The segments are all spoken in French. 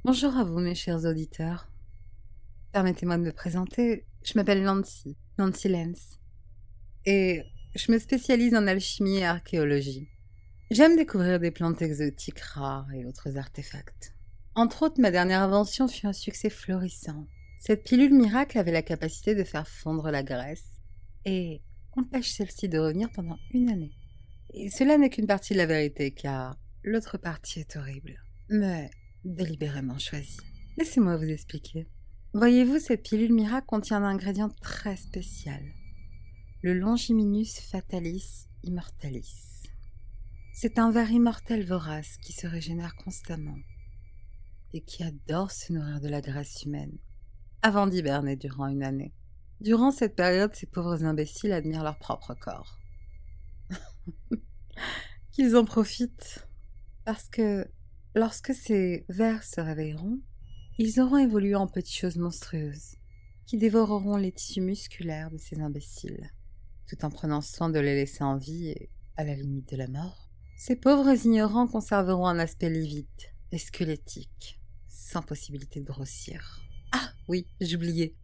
Bonjour à vous, mes chers auditeurs. Permettez-moi de me présenter. Je m'appelle Nancy Lenz, et je me spécialise en alchimie et archéologie. J'aime découvrir des plantes exotiques rares et autres artefacts. Entre autres, ma dernière invention fut un succès florissant. Cette pilule miracle avait la capacité de faire fondre la graisse et empêche celle-ci de revenir pendant une année. Et cela n'est qu'une partie de la vérité, car l'autre partie est horrible, mais délibérément choisie. Laissez-moi vous expliquer. Voyez-vous, cette pilule miracle contient un ingrédient très spécial, le Longiminus fatalis immortalis. C'est un ver immortel vorace qui se régénère constamment et qui adore se nourrir de la graisse humaine, avant d'hiberner durant une année. Durant cette période, ces pauvres imbéciles admirent leur propre corps. Qu'ils en profitent, parce que lorsque ces vers se réveilleront, ils auront évolué en petites choses monstrueuses, qui dévoreront les tissus musculaires de ces imbéciles, tout en prenant soin de les laisser en vie et à la limite de la mort. Ces pauvres ignorants conserveront un aspect livide et squelettique, sans possibilité de grossir. Ah oui, j'oubliais.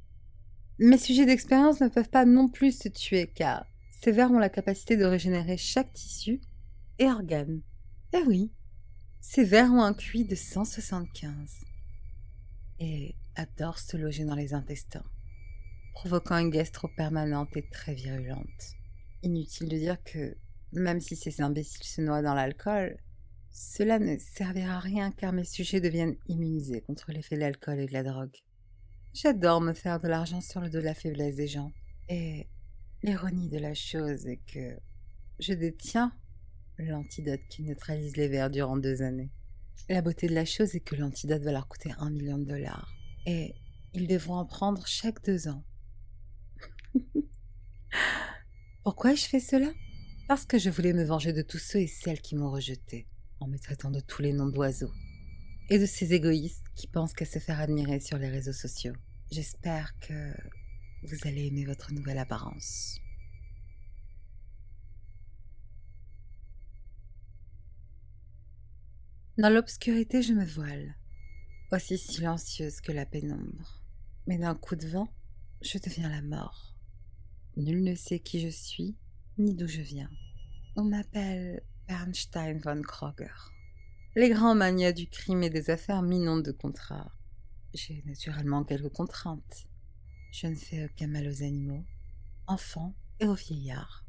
Mes sujets d'expérience ne peuvent pas non plus se tuer, car ces vers ont la capacité de régénérer chaque tissu et organe. Eh oui, ces vers ont un QI de 175 et adorent se loger dans les intestins, provoquant une gastro permanente et très virulente. Inutile de dire que, même si ces imbéciles se noient dans l'alcool, cela ne servira à rien car mes sujets deviennent immunisés contre l'effet de l'alcool et de la drogue. J'adore me faire de l'argent sur le dos de la faiblesse des gens. Et l'ironie de la chose est que je détiens l'antidote qui neutralise les vers durant 2 années. La beauté de la chose est que l'antidote va leur coûter 1 million de dollars. Et ils devront en prendre chaque 2 ans. Pourquoi je fais cela? Parce que je voulais me venger de tous ceux et celles qui m'ont rejeté, en me traitant de tous les noms d'oiseaux. Et de ces égoïstes qui pensent qu'à se faire admirer sur les réseaux sociaux. J'espère que vous allez aimer votre nouvelle apparence. Dans l'obscurité, je me voile, aussi silencieuse que la pénombre. Mais d'un coup de vent, je deviens la mort. Nul ne sait qui je suis, ni d'où je viens. On m'appelle Bernstein von Kroger. Les grands manias du crime et des affaires m'inondent de contrats. J'ai naturellement quelques contraintes. Je ne fais aucun mal aux animaux, enfants et aux vieillards.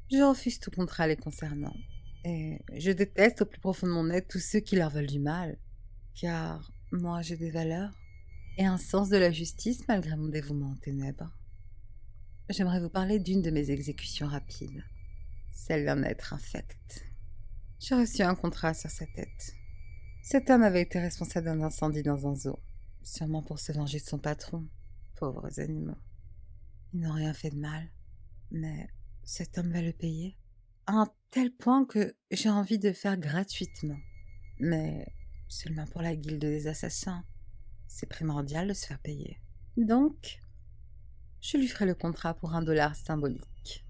Je refuse tout contrat les concernant. Et je déteste au plus profond de mon être tous ceux qui leur veulent du mal. Car moi j'ai des valeurs et un sens de la justice malgré mon dévouement aux ténèbres. J'aimerais vous parler d'une de mes exécutions rapides, celle d'un être infect. J'ai reçu un contrat sur sa tête. Cet homme avait été responsable d'un incendie dans un zoo, sûrement pour se venger de son patron. Pauvres animaux. Ils n'ont rien fait de mal, mais cet homme va le payer. À un tel point que j'ai envie de le faire gratuitement. Mais seulement pour la guilde des assassins. C'est primordial de se faire payer. Donc, je lui ferai le contrat pour $1 symbolique.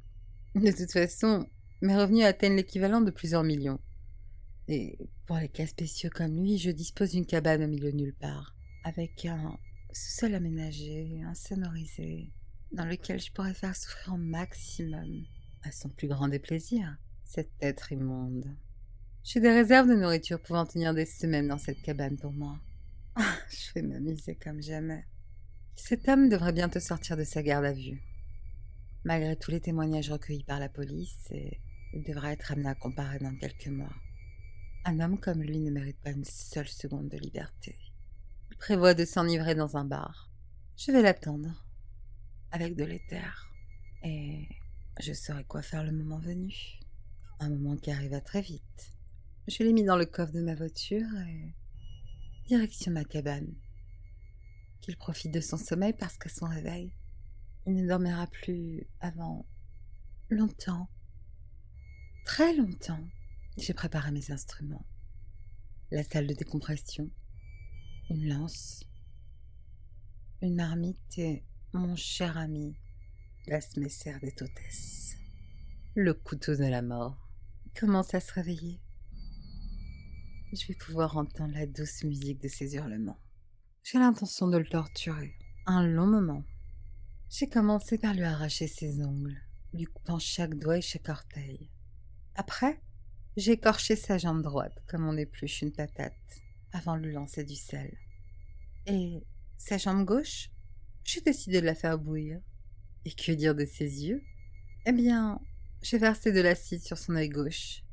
De toute façon, mes revenus atteignent l'équivalent de plusieurs millions. Et pour les cas spéciaux comme lui, je dispose d'une cabane au milieu de nulle part, avec un sous-sol aménagé, insonorisé, dans lequel je pourrais faire souffrir au maximum, à son plus grand déplaisir, cet être immonde. J'ai des réserves de nourriture pouvant tenir des semaines dans cette cabane pour moi. Ah, je vais m'amuser comme jamais. Cet homme devrait bientôt sortir de sa garde à vue. Malgré tous les témoignages recueillis par la police, et il devra être amené à comparaître dans quelques mois. Un homme comme lui ne mérite pas une seule seconde de liberté. Il prévoit de s'enivrer dans un bar. Je vais l'attendre, avec de l'éther. Et je saurai quoi faire le moment venu. Un moment qui arriva très vite. Je l'ai mis dans le coffre de ma voiture et direction ma cabane. Qu'il profite de son sommeil parce qu'à son réveil, il ne dormira plus avant longtemps, très longtemps. J'ai préparé mes instruments. La salle de décompression, une lance, une marmite et mon cher ami, Las Messer des Totes. Le couteau de la mort commence à se réveiller. Je vais pouvoir entendre la douce musique de ses hurlements. J'ai l'intention de le torturer. Un long moment. J'ai commencé par lui arracher ses ongles, lui coupant chaque doigt et chaque orteil. Après, j'ai écorché sa jambe droite comme on épluche une patate, avant de lui lancer du sel. Et sa jambe gauche, j'ai décidé de la faire bouillir. Et que dire de ses yeux? Eh bien, j'ai versé de l'acide sur son œil gauche.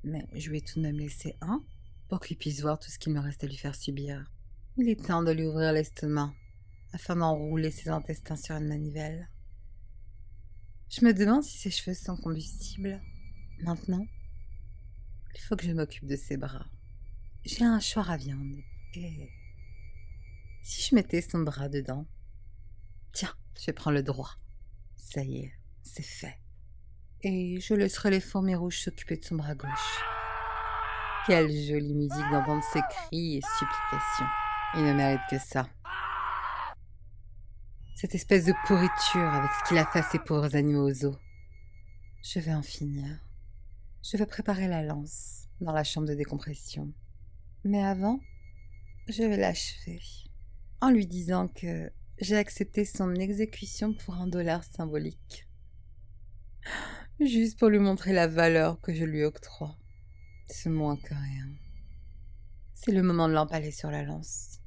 Mais je lui ai tout de même laissé un, pour qu'il puisse voir tout ce qu'il me reste à lui faire subir. Il est temps de lui ouvrir l'estomac, afin d'enrouler ses intestins sur une manivelle. Je me demande si ses cheveux sont combustibles. Maintenant, il faut que je m'occupe de ses bras. J'ai un hachoir à viande, et si je mettais son bras dedans? Tiens, je prends le droit. Ça y est, c'est fait. Et je laisserai les fourmis rouges s'occuper de son bras gauche. Quelle jolie musique d'entendre ses cris et supplications. Il ne mérite que ça. Cette espèce de pourriture avec ce qu'il a fait à ces pauvres animaux aux os. Je vais en finir. Je vais préparer la lance dans la chambre de décompression. Mais avant, je vais l'achever en lui disant que j'ai accepté son exécution pour $1 symbolique. Juste pour lui montrer la valeur que je lui octroie. C'est moins que rien. C'est le moment de l'empaler sur la lance.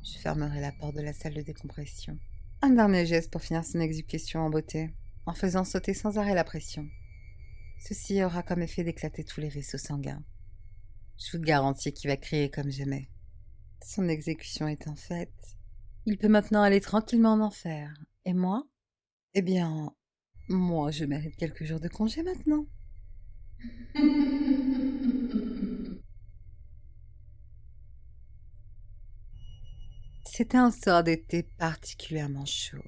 Je fermerai la porte de la salle de décompression. Un dernier geste pour finir son exécution en beauté, en faisant sauter sans arrêt la pression. Ceci aura comme effet d'éclater tous les vaisseaux sanguins. Je vous garantis qu'il va crier comme jamais. Son exécution étant faite, il peut maintenant aller tranquillement en enfer. Et moi? Eh bien, moi je mérite quelques jours de congé maintenant. C'était un soir d'été particulièrement chaud.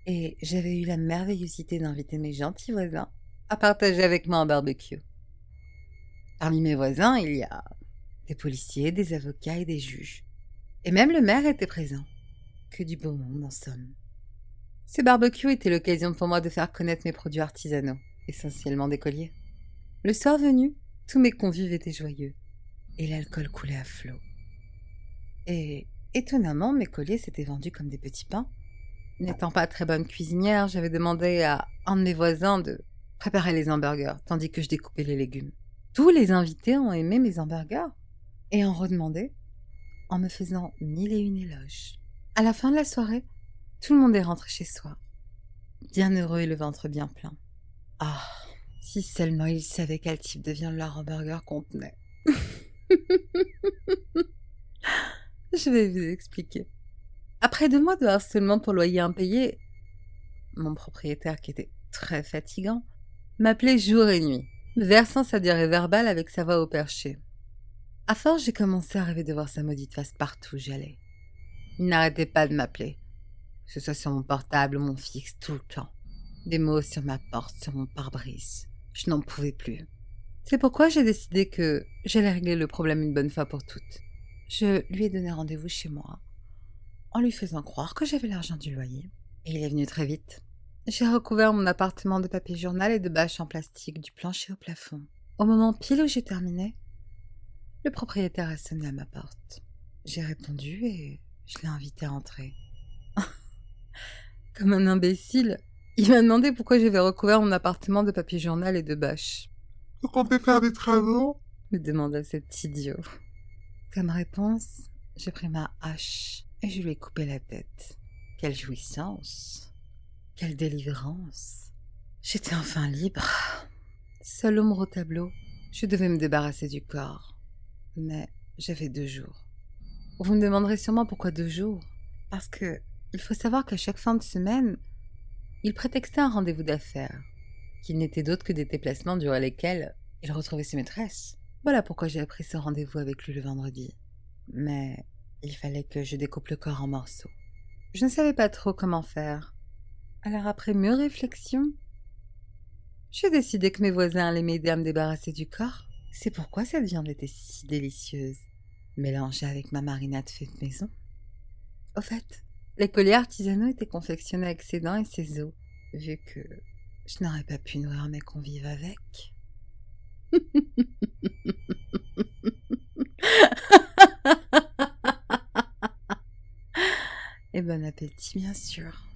Et j'avais eu la merveilleuse idée d'inviter mes gentils voisins à partager avec moi un barbecue. Parmi mes voisins, il y a des policiers, des avocats et des juges. Et même le maire était présent. Que du beau monde, en somme. Ce barbecue était l'occasion pour moi de faire connaître mes produits artisanaux, essentiellement des colliers. Le soir venu, tous mes convives étaient joyeux, et l'alcool coulait à flot. Et étonnamment, mes colliers s'étaient vendus comme des petits pains. N'étant pas très bonne cuisinière, j'avais demandé à un de mes voisins de préparer les hamburgers, tandis que je découpais les légumes. Tous les invités ont aimé mes hamburgers, et en redemandé, en me faisant mille et une éloges. À la fin de la soirée, tout le monde est rentré chez soi, bien heureux et le ventre bien plein. Ah, si seulement ils savaient quel type de viande leur hamburger contenait. Je vais vous expliquer. Après 2 mois de harcèlement pour loyer impayé, mon propriétaire, qui était très fatigant, m'appelait jour et nuit, versant sa diarrhée verbale avec sa voix au perché. À force, j'ai commencé à rêver de voir sa maudite face partout où j'allais. Il n'arrêtait pas de m'appeler, que ce soit sur mon portable ou mon fixe, tout le temps. Des mots sur ma porte, sur mon pare-brise. Je n'en pouvais plus. C'est pourquoi j'ai décidé que j'allais régler le problème une bonne fois pour toutes. Je lui ai donné rendez-vous chez moi, en lui faisant croire que j'avais l'argent du loyer. Et il est venu très vite. J'ai recouvert mon appartement de papier journal et de bâches en plastique du plancher au plafond. Au moment pile où j'ai terminé, le propriétaire a sonné à ma porte. J'ai répondu et je l'ai invité à entrer. Comme un imbécile, il m'a demandé pourquoi j'avais recouvert mon appartement de papier journal et de bâches. Vous comptez faire des travaux? Me demanda cet idiot. Comme réponse, j'ai pris ma hache et je lui ai coupé la tête. Quelle jouissance! Quelle délivrance! J'étais enfin libre. Seule ombre au tableau, je devais me débarrasser du corps. Mais j'avais 2 jours. Vous me demanderez sûrement pourquoi 2 jours. Parce que il faut savoir qu'à chaque fin de semaine, il prétextait un rendez-vous d'affaires, qui n'était d'autre que des déplacements durant lesquels il retrouvait ses maîtresses. Voilà pourquoi j'ai pris ce rendez-vous avec lui le vendredi. Mais il fallait que je découpe le corps en morceaux. Je ne savais pas trop comment faire. Alors après mûre réflexion, j'ai décidé que mes voisins allaient m'aider à me débarrasser du corps. C'est pourquoi cette viande était si délicieuse, mélangée avec ma marinade faite maison. Au fait, les colliers artisanaux étaient confectionnés avec ses dents et ses os, vu que je n'aurais pas pu nourrir mes convives avec. appétit, bien sûr.